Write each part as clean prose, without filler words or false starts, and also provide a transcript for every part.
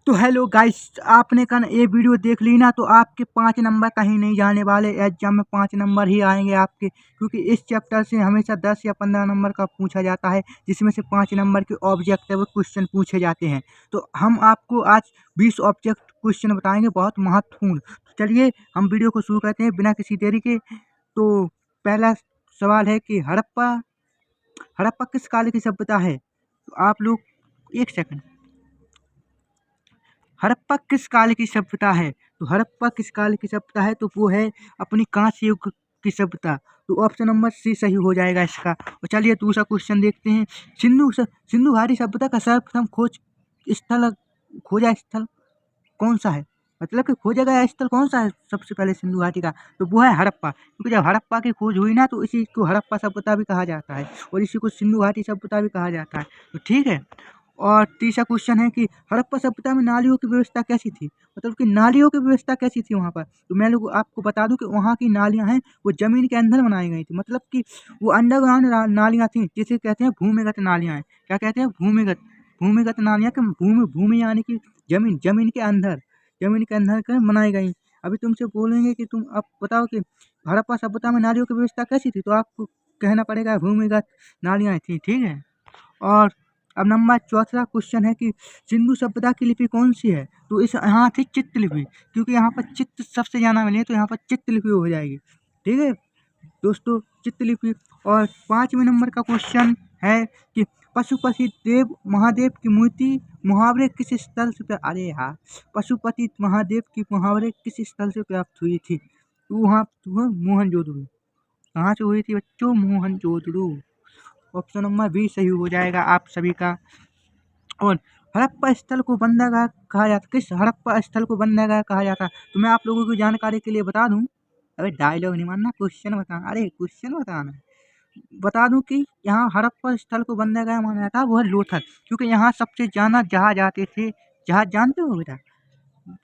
तो hello guys, आपने कल ये वीडियो देख ली ना, तो आपके 5 नंबर कहीं नहीं जाने वाले। एग्जाम में 5 नंबर ही आएंगे आपके, क्योंकि इस चैप्टर से हमेशा 10 या 15 नंबर का पूछा जाता है, जिसमें से 5 नंबर के ऑब्जेक्टिव क्वेश्चन पूछे जाते हैं। तो हम आपको आज 20 ऑब्जेक्ट क्वेश्चन बताएंगे, बहुत महत्वपूर्ण। तो चलिए हम वीडियो को शुरू करते हैं बिना किसी देरी के। तो पहला सवाल है कि हड़प्पा हड़प्पा किस काल की सभ्यता है? तो आप लोग एक सेकंड, हड़प्पा किस काल की सभ्यता है? तो हड़प्पा किस काल की सभ्यता है? तो वो है अपनी कांस्य युग की सभ्यता। तो ऑप्शन नंबर सी सही हो जाएगा इसका। और चलिए दूसरा क्वेश्चन देखते हैं। सिंधु घाटी सभ्यता का सर्वप्रथम खोजा स्थल कौन सा है? मतलब कि खोजा गया स्थल कौन सा है सबसे पहले सिंधु घाटी का? तो वो है हड़प्पा, क्योंकि जब हड़प्पा की खोज हुई ना, तो इसी को हड़प्पा सभ्यता भी कहा जाता है और इसी को सिंधु घाटी सभ्यता भी कहा जाता है। तो ठीक है। और तीसरा क्वेश्चन है कि हड़प्पा सभ्यता में नालियों की व्यवस्था कैसी थी? मतलब कि नालियों की व्यवस्था कैसी थी वहाँ पर? तो मैं लोग आपको बता दूं कि वहाँ की नालियाँ हैं वो जमीन के अंदर बनाई गई थी। मतलब कि वो अंडरग्राउंड नालियाँ थी, जिसे कहते हैं भूमिगत नालियाँ हैं। क्या कहते हैं? भूमिगत भूमिगत नालियाँ। कि भूमि भूमि यानी कि जमीन, जमीन के अंदर कर बनाई गई। अभी तुमसे बोलेंगे कि तुम अब बताओ कि हड़प्पा सभ्यता में नालियों की व्यवस्था कैसी थी, तो आपको कहना पड़ेगा भूमिगत नालियाँ थी। ठीक है। और अब नंबर चौथा क्वेश्चन है कि सिंधु सभ्यता की लिपि कौन सी है? तो इस यहाँ थी चित्र लिपि, क्योंकि यहाँ पर चित्र सबसे ज़्यादा मिले, तो यहाँ पर चित्र लिपि हो जाएगी। ठीक है दोस्तों, चित्र लिपि। और 5वें नंबर का क्वेश्चन है कि पशुपति देव महादेव की मूर्ति मुहावरे किस स्थल से अरे यार, पशुपति महादेव की मुहावरे किस स्थल से प्राप्त हुई थी? तो वहाँ मोहनजोदड़ो। कहाँ से हुई थी बच्चों? मोहनजोदड़ो। ऑप्शन नंबर बी सही हो जाएगा आप सभी का। और हड़प्पा स्थल को बंदरगाह कहा जाता, किस हड़प्पा स्थल को बंदरगाह कहा जाता? तो मैं आप लोगों की जानकारी के लिए बता दूं। अरे डायलॉग नहीं मानना, क्वेश्चन बताना। अरे क्वेश्चन बताना। बता दूं कि यहाँ हड़प्पा स्थल को बंदरगाह माना जाता है, वो है लोथल, क्योंकि यहाँ सबसे ज्यादा जहाज आते थे। जहाज जानते हो बेटा?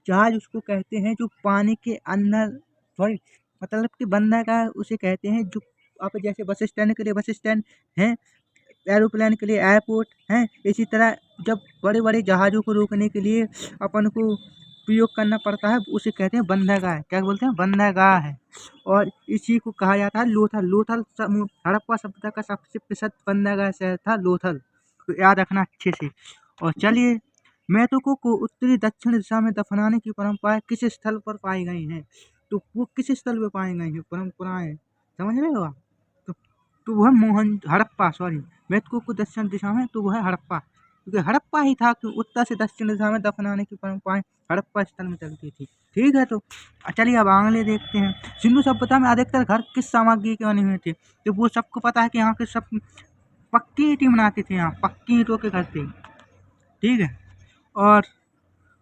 जहाज उसको कहते हैं जो पानी के अंदर, सॉरी, मतलब कि बंदरगाह उसे कहते हैं जो आप जैसे बस स्टैंड के लिए बस स्टैंड है, एरोप्लेन के लिए एयरपोर्ट हैं। इसी तरह जब बड़े बड़े जहाज़ों को रोकने के लिए अपन को प्रयोग करना पड़ता है, उसे कहते हैं बंदरगाह। क्या बोलते हैं? बंदरगाह है। और इसी को कहा जाता है लोथल। हड़प्पा सभ्यता का सबसे प्रसिद्ध बंदरगाह शहर था लोथल। तो याद रखना अच्छे से। और चलिए, मृतकों को उत्तरी दक्षिण दिशा में दफनाने की परंपराएं किस स्थल पर पाई गई हैं? तो वो किस स्थल पर पाई गई हैं परंपराएं? समझ रहे हो आप? तो, तो वह हड़प्पा, सॉरी, मृतकों को दक्षिण दिशा में, तो वह है हड़प्पा, क्योंकि हड़प्पा ही था कि उत्तर से दक्षिण दिशा में दफनाने की परंपराएं हड़प्पा स्थल में चलती थी। ठीक है। तो चलिए अब आगे देखते हैं। सिंधु सभ्यता में अधिकतर घर किस सामग्री के बने हुए थे? तो वो सबको पता है कि यहाँ के सब पक्की ईंटें बनाते थे, यहाँ पक्की ईंटों के घर थे। ठीक है। और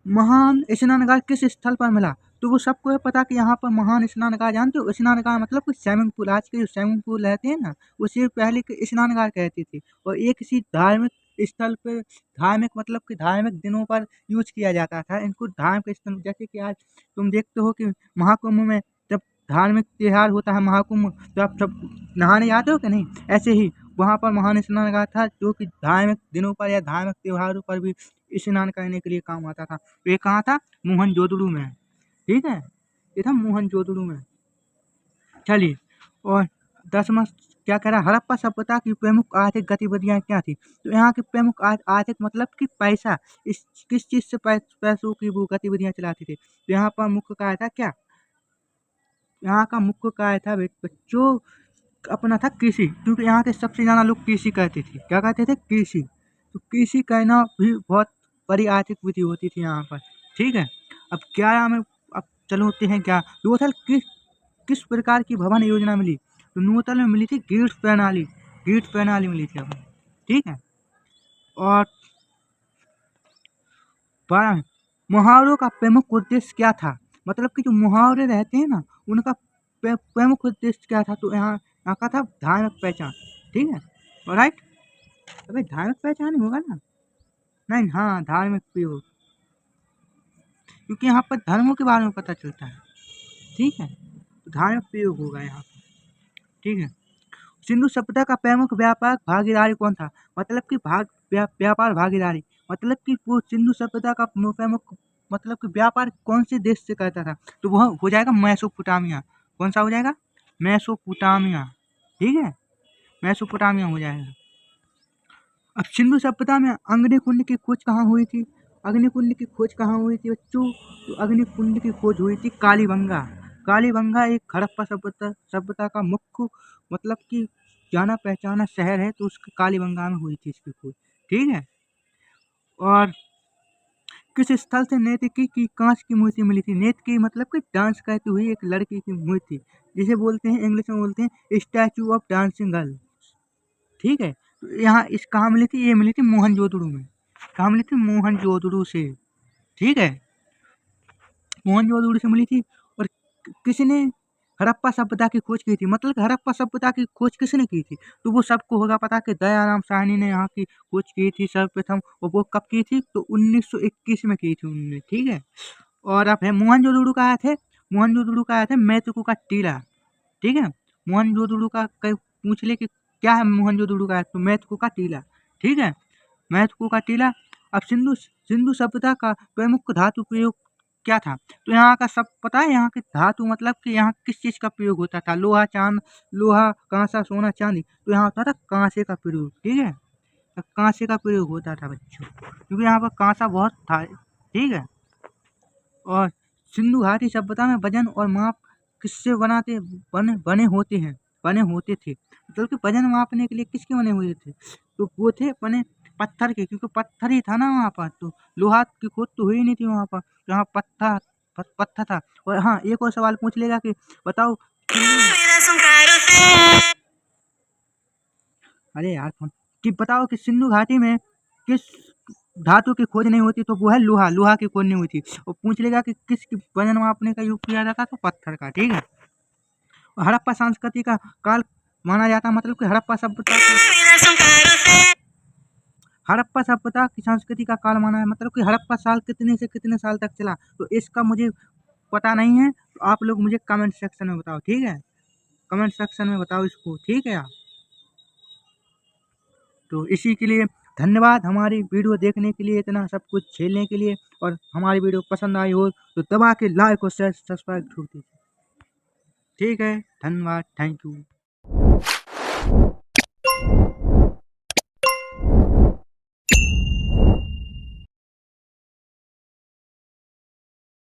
महान स्नानघाट किस स्थल पर मिला? तो वो सबको है पता कि यहाँ पर महान स्नानघाट, जानते हो स्नानघाट मतलब कि स्विमिंग पूल, आज के जो स्विमिंग पूल रहते हैं ना, उसे पहले के स्नानघाट कहते थे। और एक किसी धार्मिक स्थल पर, धार्मिक मतलब कि धार्मिक दिनों पर यूज किया जाता था इनको। धार्मिक स्थल जैसे कि आज तुम देखते हो कि महाकुंभ में जब धार्मिक त्योहार होता है महाकुंभ, तो आप सब नहाने जाते हो कि नहीं? ऐसे ही वहाँ पर महान स्नानघाट था, जो कि धार्मिक दिनों पर या धार्मिक त्योहारों पर भी स्नान करने के लिए काम आता था। तो ये कहाँ था? मोहनजोदड़ो में। ठीक है, ये था मोहनजोदड़ो में। चलिए, और 10वां क्या कह रहा है? हड़प्पा सभ्यता की प्रमुख आर्थिक गतिविधियां क्या थी? तो यहाँ की प्रमुख आर्थिक मतलब कि पैसा, इस किस चीज से पैसों की वो गतिविधियां चलाती थी? तो यहाँ पर मुख्य कार्य था क्या? यहाँ का मुख्य कार्य था बच्चों अपना था कृषि, क्योंकि यहाँ के सबसे ज्यादा लोग कृषि करते थे। क्या कहते थे? कृषि। तो कृषि करना भी बहुत बड़ी आर्थिक विधि होती थी यहाँ पर। ठीक है। अब 11 में, अब चलो होते हैं क्या, लोथल किस प्रकार की भवन योजना मिली? तो नूतल में मिली थी गीट प्रणाली मिली थी हमें। ठीक है। और 12 में, मुहावरों का प्रमुख उद्देश्य क्या था? मतलब कि जो मुहावरे रहते हैं ना, उनका प्रमुख उद्देश्य क्या था? तो यहाँ का था धार्मिक पहचान। ठीक है, राइट। अबे धार्मिक पहचान ही होगा ना? नहीं, हाँ, धार्मिक प्रयोग, क्योंकि यहाँ पर धर्मों के बारे में पता चलता है। ठीक है, तो धार्मिक प्रयोग होगा यहाँ पर। ठीक है। सिंधु सभ्यता का प्रमुख व्यापार भागीदारी कौन था? मतलब कि व्यापार भागीदारी। मतलब कि वो सिंधु सभ्यता का प्रमुख मतलब कि व्यापार कौन से देश से करता था, तो वह हो जाएगा मेसोपोटामिया। कौन सा हो जाएगा? मेसोपोटामिया। ठीक है, मेसोपोटामिया हो जाएगा। अब सिंधु सभ्यता में अग्निकुंड की खोज कहाँ हुई थी? अग्निकुंड की खोज कहाँ हुई थी बच्चों? तो अग्निकुंड की खोज हुई थी कालीबंगा। कालीबंगा एक हड़प्पा सभ्यता सभ्यता का मुख्य मतलब कि जाना पहचाना शहर है, तो उसकी कालीबंगा में हुई थी इसकी खोज। ठीक है। और किस स्थल से नर्तकी की कांच की मूर्ति मिली थी? नर्तकी मतलब कि डांस करती हुई एक लड़की की मूर्ति, जिसे बोलते हैं इंग्लिश में बोलते हैं स्टैचू ऑफ डांसिंग गर्ल। ठीक है, तो यहाँ इस कहाँ मिली थी? ये मिली थी मोहनजोदड़ो में। कहाँ मिली थी? मोहनजोदड़ो से। ठीक है, मोहनजोदड़ो से मिली थी। और किसने हड़प्पा सभ्यता की खोज की थी? मतलब कि हड़प्पा सभ्यता की खोज किसने की थी? तो वो सबको होगा पता कि दयाराम साहनी ने यहाँ की खोज की थी सर्वप्रथम। और वो कब की थी? तो 1921 में की थी उन्होंने। ठीक है। और अब है मोहनजोदड़ो का आया थे, मोहनजोदड़ो का आया था मेहतुकु का टीला। ठीक है, मोहनजोदड़ो का कई पूछ ले कि क्या है मोहनजोदड़ो का, तो मेहतुकु का टीला। ठीक है, मेहतुकु का टीला। अब सिंधु सिंधु सभ्यता का प्रमुख धातु प्रयोग क्या था? तो यहाँ का सब पता है, यहाँ के धातु मतलब कि यहाँ किस चीज का प्रयोग होता था? लोहा चांद, लोहा कांसा सोना चांदी। तो यहाँ होता था कांसे का प्रयोग। ठीक है, तो कांसे का प्रयोग होता था बच्चों, क्योंकि यहाँ पर कांसा बहुत था। ठीक है। और सिंधु घाटी सभ्यता में वजन और माप किससे बने होते थे? मतलब कि वजन मापने के लिए किसके बने हुए थे? तो वो थे बने पत्थर के, क्योंकि पत्थर ही था ना वहाँ पर, तो लोहा की खोज तो हुई नहीं थी वहाँ पर, जहाँ पत्थर था। और हाँ, एक और सवाल पूछ लेगा कि बताओ अरे यार कि बताओ कि सिंधु घाटी में किस धातु की खोज नहीं होती? तो वो है लोहा, लोहा की खोज नहीं हुई थी। और पूछ लेगा कि किस वजन मापने का यूज किया जाता? तो पत्थर का। ठीक है। और हड़प्पा संस्कृति का काल माना जाता, मतलब कि हड़प्पा सभ्यता की संस्कृति का काल माना है, मतलब कि हड़प्पा साल कितने से कितने साल तक चला? तो इसका मुझे पता नहीं है, तो आप लोग मुझे कमेंट सेक्शन में बताओ। ठीक है, कमेंट सेक्शन में बताओ इसको। ठीक है। तो इसी के लिए धन्यवाद, हमारी वीडियो देखने के लिए, इतना सब कुछ झेलने के लिए। और हमारी वीडियो पसंद आई हो तो दबा के लाइक और शेयर सब्सक्राइब ठोक दीजिए। ठीक है, धन्यवाद, थैंक यू।